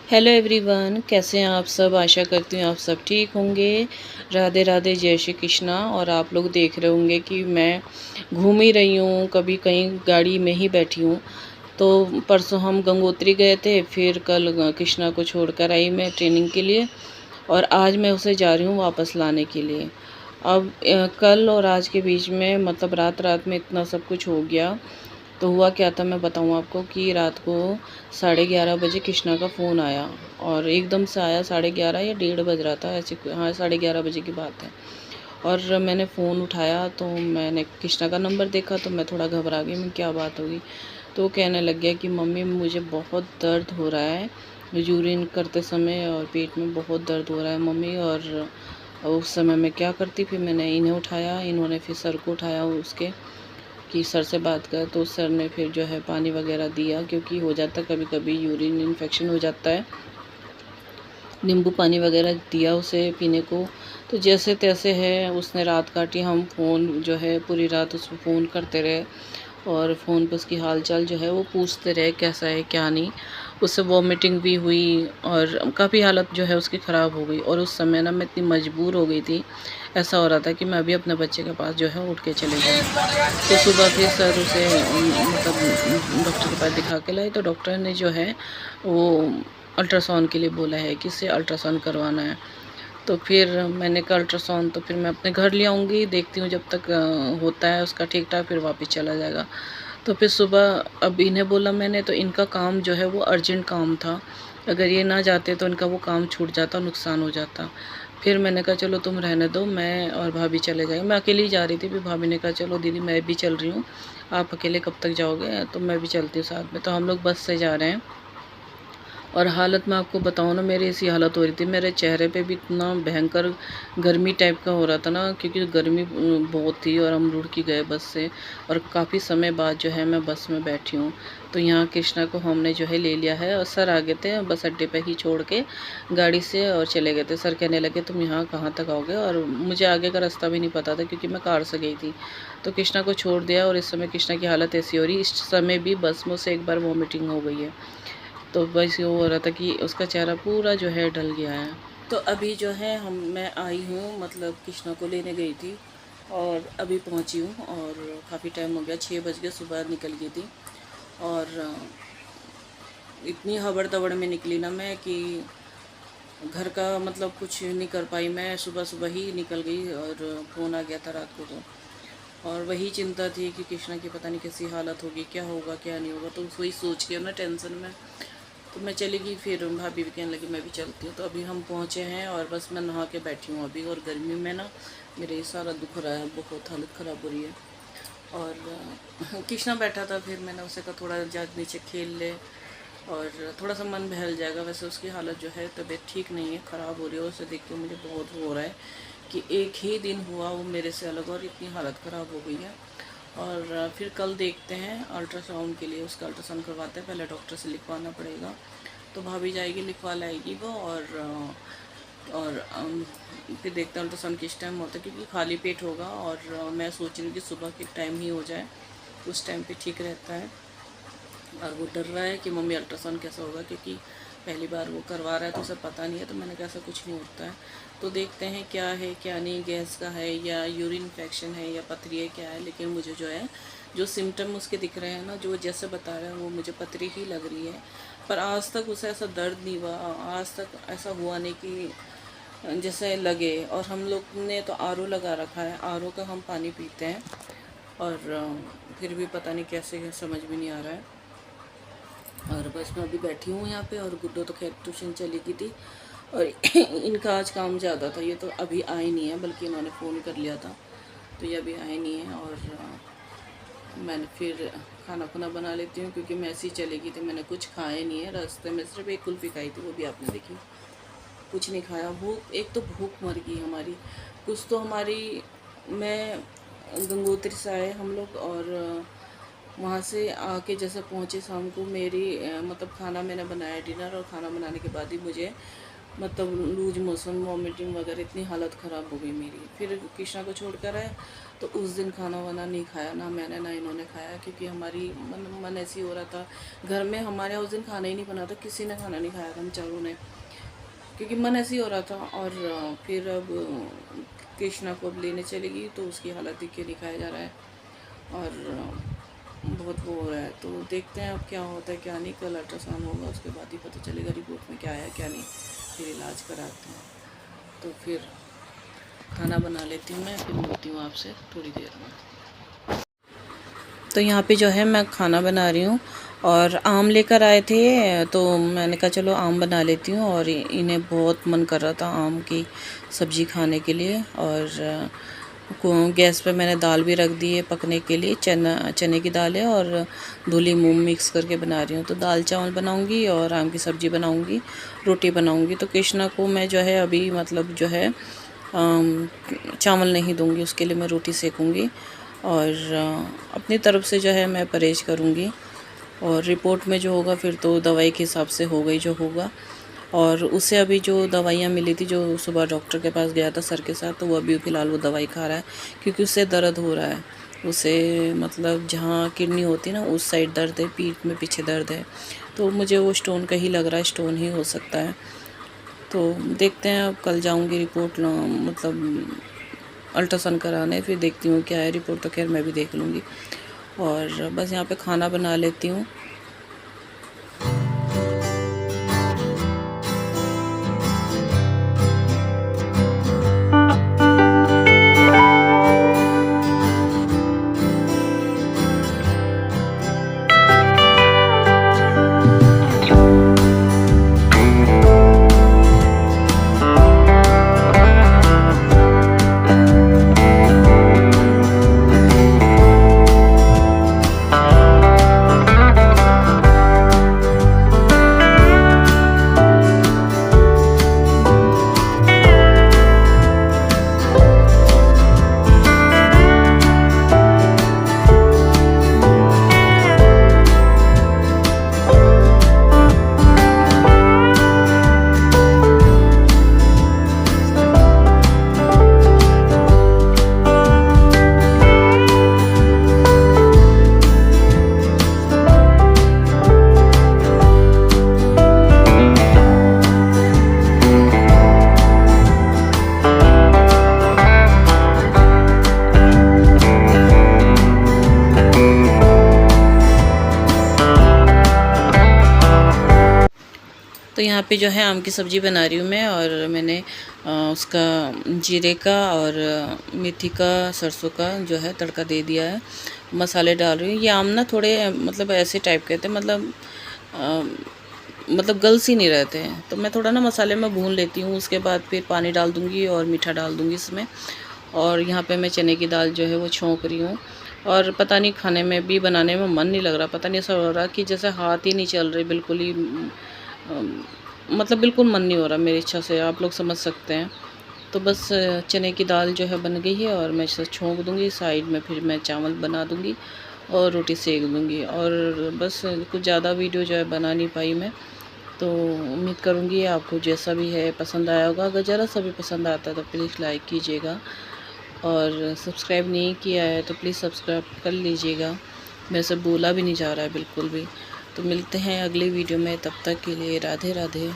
Hello everyone, कैसे हैं आप सब। आशा करती हूँ आप सब ठीक होंगे। राधे राधे, जय श्री कृष्णा। और आप लोग देख रहे होंगे कि मैं घूम ही रही हूँ, कभी कहीं गाड़ी में ही बैठी हूँ। तो परसों हम गंगोत्री गए थे, फिर कल कृष्णा को छोड़कर आई मैं ट्रेनिंग के लिए, और आज मैं उसे जा रही हूँ वापस लाने के लिए। अब कल और आज के बीच में मतलब रात रात में इतना सब कुछ हो गया। तो हुआ क्या था मैं बताऊँ आपको कि रात को 11:30 बजे कृष्णा का फ़ोन आया, और एकदम से आया। 11:30 या 1:30 बज रहा था ऐसे, हाँ 11:30 बजे की बात है। और मैंने फ़ोन उठाया तो मैंने कृष्णा का नंबर देखा, तो मैं थोड़ा घबरा गई, मैं क्या बात होगी। तो वो कहने लग गया कि मम्मी मुझे बहुत दर्द हो रहा है यूरिन करते समय, और पेट में बहुत दर्द हो रहा है मम्मी। और उस समय मैं क्या करती, फिर मैंने इन्हें उठाया, इन्होंने फिर सर को उठाया उसके, कि सर से बात कर। तो सर ने फिर जो है पानी वगैरह दिया, क्योंकि हो जाता है कभी कभी यूरिन इन्फेक्शन हो जाता है। नींबू पानी वगैरह दिया उसे पीने को। तो जैसे तैसे है उसने रात काटी। हम फ़ोन जो है पूरी रात उसको फ़ोन करते रहे, और फ़ोन पर उसकी हाल चाल जो है वो पूछते रहे, कैसा है क्या नहीं। उससे वॉमिटिंग भी हुई, और काफ़ी हालत जो है उसकी ख़राब हो गई। और उस समय ना मैं इतनी मजबूर हो गई थी, ऐसा हो रहा था कि मैं अभी अपने बच्चे के पास जो है उठ के चले जाऊँ। तो सुबह फिर सर उसे मतलब डॉक्टर के पास दिखा के लाए। तो डॉक्टर ने जो है वो अल्ट्रासाउंड के लिए बोला है कि इसे अल्ट्रासाउंड करवाना है। तो फिर मैंने कहा अल्ट्रासाउंड तो फिर मैं अपने घर ले आऊँगी, देखती हूँ जब तक होता है उसका ठीक ठाक, फिर वापस चला जाएगा। तो फिर सुबह अब इन्हें बोला मैंने, तो इनका काम जो है वो अर्जेंट काम था। अगर ये ना जाते तो इनका वो काम छूट जाता, नुकसान हो जाता। फिर मैंने कहा चलो तुम रहने दो, मैं और भाभी चले जाएंगे। मैं अकेली जा रही थी, फिर भाभी ने कहा चलो दीदी मैं भी चल रही हूँ, आप अकेले कब तक जाओगे, तो मैं भी चलती हूँ साथ में। तो हम लोग बस से जा रहे हैं। और हालत मैं आपको बताऊँ ना, मेरी ऐसी हालत हो रही थी, मेरे चेहरे पे भी इतना भयंकर गर्मी टाइप का हो रहा था ना, क्योंकि गर्मी बहुत थी। और हम रुड़ के गए बस से, और काफ़ी समय बाद जो है मैं बस में बैठी हूँ। तो यहाँ कृष्णा को हमने जो है ले लिया है, और सर आ गए थे बस अड्डे पे ही छोड़ के गाड़ी से, और चले गए थे। सर कहने लगे तुम यहाँ कहाँ तक आओगे, और मुझे आगे का रास्ता भी नहीं पता था क्योंकि मैं कार से गई थी। तो कृष्णा को छोड़ दिया, और इस समय कृष्णा की हालत ऐसी हो रही, इस समय भी बस में उसे एक बार वॉमिटिंग हो गई है। तो बस ये हो रहा था कि उसका चेहरा पूरा जो है ढल गया है। तो अभी जो है मैं आई हूँ, मतलब कृष्णा को लेने गई थी, और अभी पहुँची हूँ। और काफ़ी टाइम हो गया, 6 बज गए, सुबह निकल गई थी। और इतनी हबड़ दबड़ में निकली ना मैं कि घर का मतलब कुछ नहीं कर पाई। मैं सुबह सुबह ही निकल गई, और फ़ोन आ गया था रात को। तो और वही चिंता थी कि कृष्णा की पता नहीं कैसी हालत होगी, क्या होगा क्या नहीं होगा। तो वही सोच के ना टेंशन में तो मैं चली गई। फिर भाभी भी कहने लगी मैं भी चलती हूँ। तो अभी हम पहुँचे हैं, और बस मैं नहा के बैठी हूँ अभी। और गर्मी में ना मेरे सारा दुख रहा है, बहुत हालत ख़राब हो रही है। और कृष्णा बैठा था, फिर मैंने उसे कहा थोड़ा जा नीचे खेल ले, और थोड़ा सा मन बहल जाएगा। वैसे उसकी हालत जो है तबीयत ठीक नहीं है, ख़राब हो रही है। उसे देख के मुझे बहुत हो रहा है कि एक ही दिन हुआ वो मेरे से अलग, और इतनी हालत ख़राब हो गई है। और फिर कल देखते हैं अल्ट्रासाउंड के लिए, उसका अल्ट्रासाउंड करवाते हैं। पहले डॉक्टर से लिखवाना पड़ेगा, तो भाभी जाएगी लिखवा लाएगी वो। और फिर देखते हैं अल्ट्रासाउंड किस टाइम होता है, क्योंकि खाली पेट होगा। और मैं सोच रही हूँ कि सुबह के टाइम ही हो जाए, उस टाइम पे ठीक रहता है। और वो डर रहा है कि मम्मी अल्ट्रासाउंड कैसा होगा, क्योंकि पहली बार वो करवा रहा है तो उसे पता नहीं है। तो मैंने कहा ऐसा कुछ नहीं होता है, तो देखते हैं क्या है क्या नहीं, गैस का है या यूरिन इन्फेक्शन है या पथरी है क्या है। लेकिन मुझे जो है जो सिम्टम उसके दिख रहे हैं ना, जो जैसे बता रहे हैं वो मुझे पथरी ही लग रही है। पर आज तक उसे ऐसा दर्द नहीं हुआ, आज तक ऐसा हुआ नहीं कि जैसे लगे। और हम लोग ने तो आरओ लगा रखा है, आरओ का हम पानी पीते हैं। और फिर भी पता नहीं कैसे, समझ भी नहीं आ रहा है। और बस मैं अभी बैठी हूँ यहाँ पे। और गुड्डो तो खैर ट्यूशन चली गई थी, और इनका आज काम ज़्यादा था। ये तो अभी आए नहीं है, बल्कि इन्होंने फ़ोन कर लिया था, तो ये अभी आए नहीं है। और मैंने फिर खाना खुना बना लेती हूँ, क्योंकि मैं ऐसी चली गई थी, मैंने कुछ खाया नहीं है। रास्ते में सिर्फ एक कुल्फ़ी खाई थी, वो भी आपने देखी, कुछ नहीं खाया। भूख, एक तो भूख मर गई हमारी कुछ तो हमारी। मैं गंगोत्री से आए हम लोग, और वहाँ से आके जैसे पहुँचे शाम को, मेरी मतलब खाना मैंने बनाया डिनर, और खाना बनाने के बाद ही मुझे मतलब लूज मोशन, वॉमिटिंग वगैरह, इतनी हालत ख़राब हो गई मेरी। फिर कृष्णा को छोड़ कर आए तो उस दिन खाना वाना नहीं खाया, ना मैंने ना इन्होंने खाया, क्योंकि हमारी मन ऐसी हो रहा था। घर में हमारे उस दिन खाना ही नहीं बना था, किसी ने खाना नहीं खाया था, हम चारों ने, क्योंकि मन ऐसी हो रहा था। और फिर अब कृष्णा को अब लेने चली गई तो उसकी हालत देख के दिखाया जा रहा है और बहुत वो हो रहा है। तो देखते हैं अब क्या होता है क्या नहीं। कल अल्ट्रासाउंड होगा, उसके बाद ही पता चलेगा रिपोर्ट में क्या है क्या नहीं, फिर इलाज कराते हैं। तो फिर खाना बना लेती हूँ मैं, फिर मिलती हूँ आपसे थोड़ी देर में। तो यहाँ पे जो है मैं खाना बना रही हूँ और आम लेकर आए थे तो मैंने कहा चलो आम बना लेती हूँ। और इन्हें बहुत मन कर रहा था आम की सब्ज़ी खाने के लिए। और गैस पे मैंने दाल भी रख दी है पकने के लिए। चने की दाल है और धुली मूंग मिक्स करके बना रही हूँ। तो दाल चावल बनाऊँगी और आम की सब्ज़ी बनाऊँगी, रोटी बनाऊँगी। तो कृष्णा को मैं जो है अभी मतलब जो है चावल नहीं दूँगी, उसके लिए मैं रोटी सेकूँगी। और अपनी तरफ से जो है मैं परहेज करूँगी। और रिपोर्ट में जो होगा फिर तो दवाई के हिसाब से होगा ही जो होगा। और उसे अभी जो दवाइयाँ मिली थी, जो सुबह डॉक्टर के पास गया था सर के साथ, तो वो अभी फ़िलहाल वो दवाई खा रहा है, क्योंकि उससे दर्द हो रहा है। उसे मतलब जहाँ किडनी होती है ना उस साइड दर्द है, पीठ में पीछे दर्द है। तो मुझे वो स्टोन का ही लग रहा है, स्टोन ही हो सकता है। तो देखते हैं, अब कल जाऊँगी रिपोर्ट मतलब अल्ट्रासाउंड कराने, फिर देखती हूँ क्या है रिपोर्ट। तो खैर मैं भी देख लूँगी। और बस यहाँ पे खाना बना लेती हूँ। तो यहाँ पे जो है आम की सब्ज़ी बना रही हूँ मैं। और मैंने उसका जीरे का और मेथी का, सरसों का जो है तड़का दे दिया है। मसाले डाल रही हूँ। ये आम ना थोड़े मतलब ऐसे टाइप के थे, मतलब गल सी नहीं रहते हैं। तो मैं थोड़ा ना मसाले में भून लेती हूँ, उसके बाद फिर पानी डाल दूँगी और मीठा डाल दूँगी इसमें। और यहाँ पे मैं चने की दाल जो है वो छौंक रही हूँ। और पता नहीं खाने में भी बनाने में मन नहीं लग रहा, पता नहीं ऐसा हो रहा कि जैसे हाथ ही नहीं चल रहे बिल्कुल ही, मतलब बिल्कुल मन नहीं हो रहा मेरी इच्छा से, आप लोग समझ सकते हैं। तो बस चने की दाल जो है बन गई है और मैं इसे छोंक दूँगी साइड में, फिर मैं चावल बना दूँगी और रोटी सेक दूँगी। और बस कुछ ज़्यादा वीडियो जो है बना नहीं पाई मैं। तो उम्मीद करूँगी आपको जैसा भी है पसंद आया होगा। अगर ज़रा सा भी पसंद आता है तो प्लीज़ लाइक कीजिएगा, और सब्सक्राइब नहीं किया है तो प्लीज़ सब्सक्राइब कर लीजिएगा। मेरे से बोला भी नहीं जा रहा है बिल्कुल भी। तो मिलते हैं अगली वीडियो में, तब तक के लिए राधे राधे।